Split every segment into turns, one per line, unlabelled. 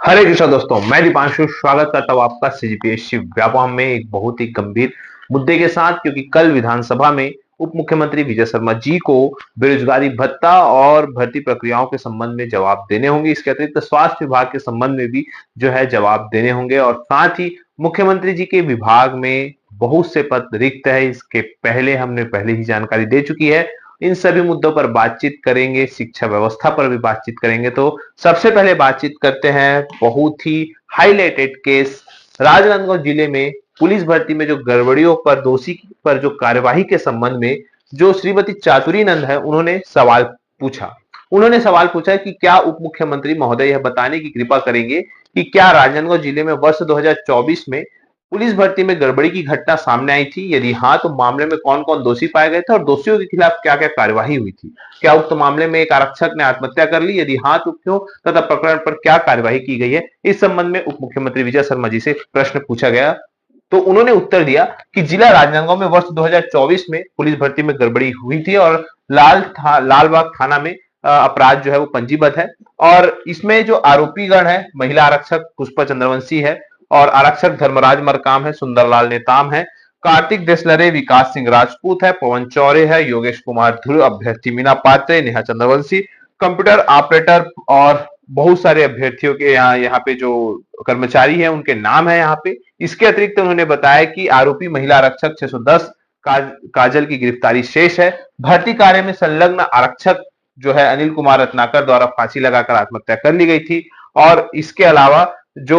हरे कृष्णा दोस्तों, मैं दीपांशु स्वागत करता हूं आपका सीजीपीएससी व्यापम में एक बहुत ही गंभीर मुद्दे के साथ। क्योंकि कल विधानसभा में उप मुख्यमंत्री विजय शर्मा जी को बेरोजगारी भत्ता और भर्ती प्रक्रियाओं के संबंध में जवाब देने होंगे। इसके अतिरिक्त स्वास्थ्य विभाग के संबंध में भी जो है जवाब देने होंगे और साथ ही मुख्यमंत्री जी के विभाग में बहुत से पद रिक्त है। इसके हमने पहले ही जानकारी दे चुकी है। इन सभी मुद्दों पर बातचीत करेंगे, शिक्षा व्यवस्था पर भी बातचीत करेंगे। तो सबसे पहले बातचीत करते हैं बहुत ही हाईलाइटेड केस, राजनांदगांव जिले में पुलिस भर्ती में जो गड़बड़ियों पर दोषी पर जो कार्यवाही के संबंध में जो श्रीमती चातुरी नंद है उन्होंने सवाल पूछा। उन्होंने सवाल पूछा कि क्या उप मुख्यमंत्री महोदय यह बताने की कृपा करेंगे कि क्या राजनांदगांव जिले में वर्ष 2024 में पुलिस भर्ती में गड़बड़ी की घटना सामने आई थी? यदि हाँ, तो मामले में कौन कौन दोषी पाए गए थे और दोषियों के खिलाफ क्या क्या कार्यवाही हुई थी? क्या उक्त मामले में एक आरक्षक ने आत्महत्या कर ली? यदि हाँ, तो क्यों? तथा प्रकरण पर क्या कार्यवाही की गई है? इस संबंध में उप मुख्यमंत्री विजय शर्मा जी से प्रश्न पूछा गया। तो उन्होंने उत्तर दिया कि जिला राजनांदगांव में वर्ष 2024 में पुलिस भर्ती में गड़बड़ी हुई थी और लालबाग थाना में अपराध जो है वो पंजीबद्ध है। और इसमें जो आरोपीगण है, महिला आरक्षक पुष्पा चंद्रवंशी है और आरक्षक धर्मराज मरकाम है, सुंदरलाल नेताम है, कार्तिक देसलरे, विकास सिंह राजपूत है, पवन चौरे है, योगेश कुमार ध्रुव, अभ्यर्थी मीना पात्रे, नेहा चंद्रवंशी, कंप्यूटर ऑपरेटर और बहुत सारे अभ्यर्थियों के यहाँ पे जो कर्मचारी है उनके नाम है यहाँ पे। इसके अतिरिक्त उन्होंने बताया कि आरोपी महिला आरक्षक 610 काजल की गिरफ्तारी शेष है। भर्ती कार्य में संलग्न आरक्षक जो है अनिल कुमार रत्नाकर द्वारा फांसी लगाकर आत्महत्या कर ली गई थी। और इसके अलावा जो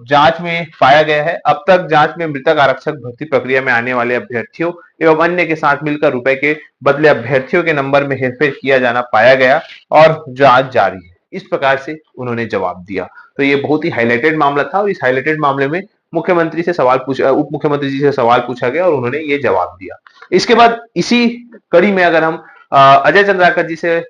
जांच में पाया गया है, अब तक जांच में मृतक आरक्षक भर्ती प्रक्रिया में आने वाले अभ्यर्थियों एवं अन्य के साथ मिलकर रुपए के बदले अभ्यर्थियों के नंबर में हेरफेर किया जाना पाया गया और जांच जारी है। इस प्रकार से उन्होंने जवाब दिया। तो ये बहुत ही हाईलाइटेड मामला था और इस हाईलाइटेड मामले में मुख्यमंत्री से सवाल पूछा, उप मुख्यमंत्री जी से सवाल पूछा गया और उन्होंने ये जवाब दिया। इसके बाद इसी कड़ी में अगर हम अजय चंद्राकर जी से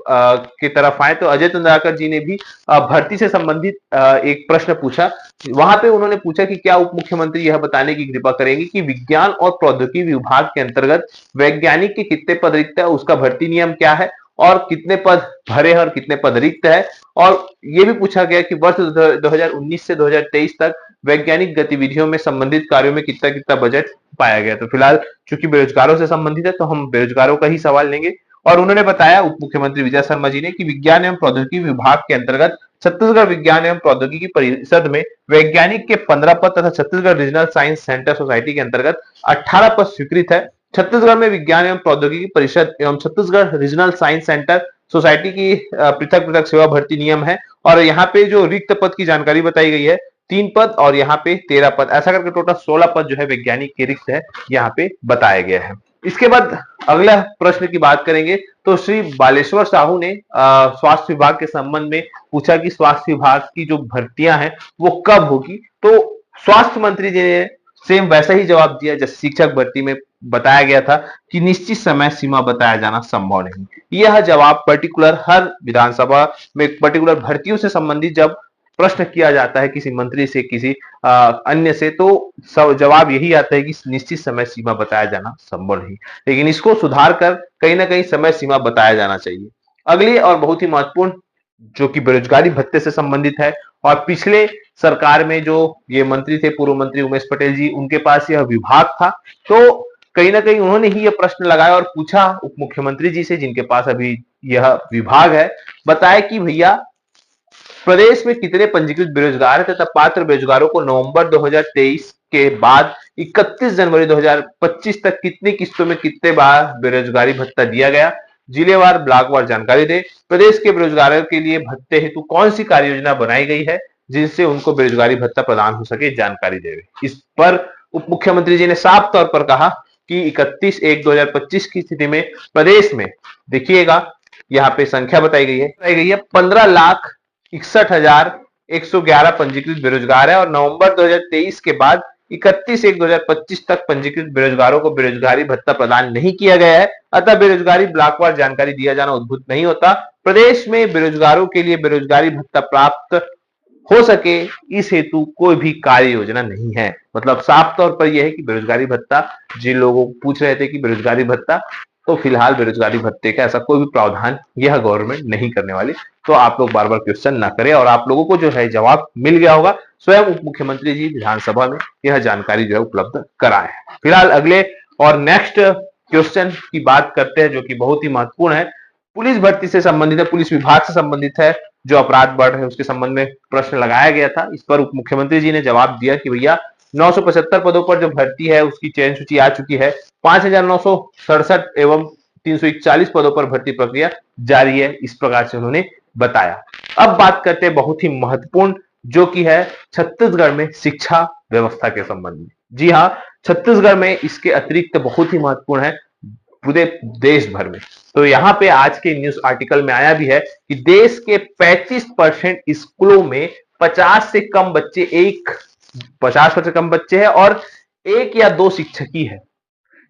की तरफ आए तो अजय चंद्राकर जी ने भी भर्ती से संबंधित एक प्रश्न पूछा। वहां पे उन्होंने पूछा कि क्या उप मुख्यमंत्री यह बताने की कृपा करेंगे कि विज्ञान और प्रौद्योगिकी विभाग के अंतर्गत वैज्ञानिक के कितने पद रिक्त है, उसका भर्ती नियम क्या है और कितने पद भरे हैं और कितने पद रिक्त है। और यह भी पूछा गया कि वर्ष 2019 से 2023 तक वैज्ञानिक गतिविधियों में संबंधित कार्यों में कितना कितना बजट पाया गया। तो फिलहाल चूंकि बेरोजगारों से संबंधित है तो हम बेरोजगारों का ही सवाल लेंगे। और उन्होंने बताया उप मुख्यमंत्री विजय शर्मा जी ने कि विज्ञान एवं प्रौद्योगिकी विभाग के अंतर्गत छत्तीसगढ़ विज्ञान एवं प्रौद्योगिकी परिषद में वैज्ञानिक के 15 पद तथा Chhattisgarh regional science centre society के अंतर्गत 18 पद स्वीकृत है। छत्तीसगढ़ में विज्ञान एवं प्रौद्योगिकी परिषद एवं Chhattisgarh regional science centre society की पृथक पृथक सेवा भर्ती नियम है। और यहाँ पे जो रिक्त पद की जानकारी बताई गई है 3 पद और यहाँ पे 13 पद, ऐसा करके टोटल 16 पद जो है वैज्ञानिक के रिक्त है यहाँ पे बताया गया है। इसके बाद अगला प्रश्न की बात करेंगे तो श्री बालेश्वर साहू ने स्वास्थ्य विभाग के संबंध में पूछा कि स्वास्थ्य विभाग की जो भर्तियां हैं वो कब होगी। तो स्वास्थ्य मंत्री जी ने सेम वैसा ही जवाब दिया जैसे शिक्षक भर्ती में बताया गया था कि निश्चित समय सीमा बताया जाना संभव नहीं। यह जवाब पर्टिकुलर हर विधानसभा में पर्टिकुलर भर्तियों से संबंधित जब प्रश्न किया जाता है किसी मंत्री से, किसी अन्य से, तो जवाब यही आता है कि निश्चित समय सीमा बताया जाना संभव नहीं। लेकिन इसको सुधार कर कहीं ना कहीं समय सीमा बताया जाना चाहिए। अगली और बहुत ही महत्वपूर्ण जो कि बेरोजगारी भत्ते से संबंधित है और पिछले सरकार में जो ये मंत्री थे, पूर्व मंत्री उमेश पटेल जी, उनके पास यह विभाग था। तो कहीं ना कहीं उन्होंने ही यह प्रश्न लगाया और पूछा उप मुख्यमंत्री जी से, जिनके पास अभी यह विभाग है, बताया कि भैया प्रदेश में कितने पंजीकृत बेरोजगार है तथा पात्र बेरोजगारों को नवंबर 2023 के बाद 31 जनवरी 2025 तक कितनी किस्तों में कितने बार बेरोजगारी भत्ता दिया गया, जिलेवार ब्लॉकवार जानकारी दे। प्रदेश के बेरोजगारों के लिए भत्ते हेतु कौन सी कार्य योजना बनाई गई है जिनसे उनको बेरोजगारी भत्ता प्रदान हो सके, जानकारी दे। इस पर उप मुख्यमंत्री जी ने साफ तौर पर कहा कि 31/1/2025 की स्थिति में प्रदेश में देखिएगा यहाँ पे संख्या बताई गई है 15,61,111 पंजीकृत बेरोजगार है और नवंबर 2023 के बाद 31/1/2025 तक पंजीकृत बेरोजगारों को बेरोजगारी भत्ता प्रदान नहीं किया गया है। अतः बेरोजगारी ब्लॉकवार जानकारी दिया जाना उद्भुत नहीं होता। प्रदेश में बेरोजगारों के लिए बेरोजगारी भत्ता प्राप्त हो सके इस हेतु कोई भी कार्य योजना नहीं है। मतलब साफ तौर पर यह है कि बेरोजगारी भत्ता, जिन लोगों को पूछ रहे थे कि बेरोजगारी भत्ता तो फिलहाल बेरोजगारी भत्ते का ऐसा कोई भी प्रावधान यह गवर्नमेंट नहीं करने वाली। तो आप लोग बार बार क्वेश्चन ना करें, और आप लोगों को जो है जवाब मिल गया होगा। स्वयं उप मुख्यमंत्री जी विधानसभा में यह जानकारी जो है उपलब्ध कराए हैं। फिलहाल अगले और नेक्स्ट क्वेश्चन की बात करते हैं, जो कि बहुत ही महत्वपूर्ण है। पुलिस भर्ती से संबंधित है, पुलिस विभाग से संबंधित है। जो अपराध बढ़ रहे हैं उसके संबंध में प्रश्न लगाया गया था। इस पर उप मुख्यमंत्री जी ने जवाब दिया कि भैया 975 पदों पर जो भर्ती है उसकी चयन सूची आ चुकी है। 5,967 एवं 341 पदों पर भर्ती प्रक्रिया जारी है, इस प्रकार से उन्होंने बताया। अब बात करते हैं बहुत ही महत्वपूर्ण, जो कि है छत्तीसगढ़ में शिक्षा व्यवस्था के संबंध में। जी हाँ, छत्तीसगढ़ में इसके अतिरिक्त बहुत ही महत्वपूर्ण है पूरे देश भर में। तो यहाँ पे आज के न्यूज आर्टिकल में आया भी है कि देश के 35% स्कूलों में 50 से कम बच्चे 50% कम बच्चे हैं और एक या दो शिक्षक ही है।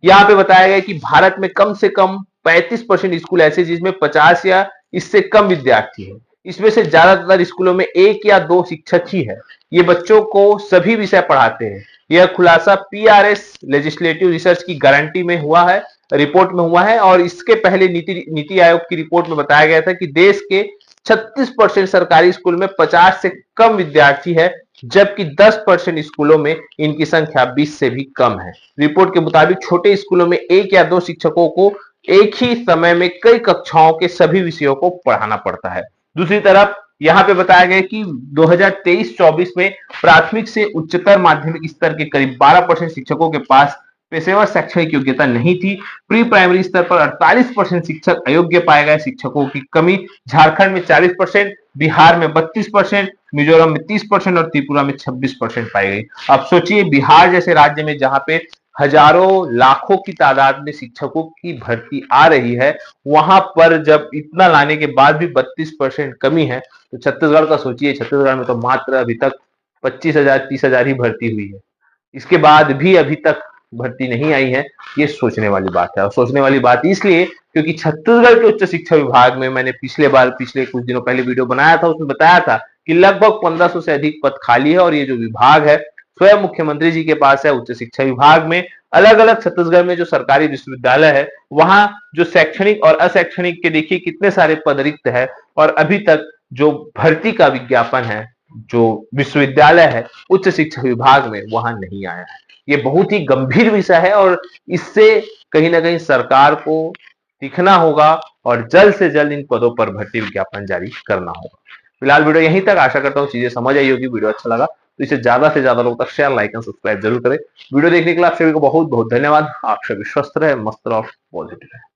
यहाँ पे बताया गया कि भारत में कम से कम 35% स्कूल ऐसे जिसमें 50 या इससे कम विद्यार्थी है। इसमें से ज्यादातर स्कूलों में एक या दो शिक्षक ही है। ये बच्चों को सभी विषय पढ़ाते हैं। यह खुलासा पीआरएस लेजिस्लेटिव रिसर्च की गारंटी में हुआ है, रिपोर्ट में हुआ है। और इसके पहले नीति आयोग की रिपोर्ट में बताया गया था कि देश के 36% सरकारी स्कूल में 50 से कम विद्यार्थी है, जबकि 10% स्कूलों में इनकी संख्या 20 से भी कम है। रिपोर्ट के मुताबिक छोटे स्कूलों में एक या दो शिक्षकों को एक ही समय में कई कक्षाओं के सभी विषयों को पढ़ाना पड़ता है। दूसरी तरफ यहाँ पे बताया गया कि 2023-24 में प्राथमिक से उच्चतर माध्यमिक स्तर के करीब 12% शिक्षकों के पास पेशेवर शैक्षणिक योग्यता नहीं थी। प्री प्राइमरी स्तर पर 48% शिक्षक अयोग्य पाए गए। शिक्षकों की कमी झारखंड में 40%, बिहार में 32%, मिजोरम में 30% और त्रिपुरा में 26% पाई गई। अब सोचिए, बिहार जैसे राज्य में जहां पे हजारों लाखों की तादाद में शिक्षकों की भर्ती आ रही है, वहां पर जब इतना लाने के बाद भी 32% कमी है, तो छत्तीसगढ़ का सोचिए। छत्तीसगढ़ में तो मात्र अभी तक 25,000 30,000 ही भर्ती हुई है। इसके बाद भी अभी तक भर्ती नहीं आई है। ये सोचने वाली बात है, और सोचने वाली बात इसलिए क्योंकि छत्तीसगढ़ के उच्च शिक्षा विभाग में मैंने पिछले कुछ दिनों पहले वीडियो बनाया था, उसमें बताया था कि लगभग 1500 से अधिक पद खाली है। और ये जो विभाग है स्वयं मुख्यमंत्री जी के पास है। उच्च शिक्षा विभाग में अलग अलग छत्तीसगढ़ में जो सरकारी विश्वविद्यालय है, वहां जो शैक्षणिक और अशैक्षणिक के देखिए कितने सारे पद रिक्त है, और अभी तक जो भर्ती का विज्ञापन है जो विश्वविद्यालय है उच्च शिक्षा विभाग में, वहां नहीं आया है। ये बहुत ही गंभीर विषय है, और इससे कहीं ना कहीं सरकार को दिखना होगा और जल्द से जल्द इन पदों पर भर्ती विज्ञापन जारी करना होगा। फिलहाल वीडियो यहीं तक। आशा करता हूँ चीजें समझ आई होगी। वीडियो अच्छा लगा तो इसे ज्यादा से ज्यादा लोगों तक शेयर, लाइक एंड सब्सक्राइब जरूर करें। वीडियो देखने के लिए आप सभी को बहुत बहुत धन्यवाद। आप सभी स्वस्थ रहे, मस्त रहो, पॉजिटिव रहे।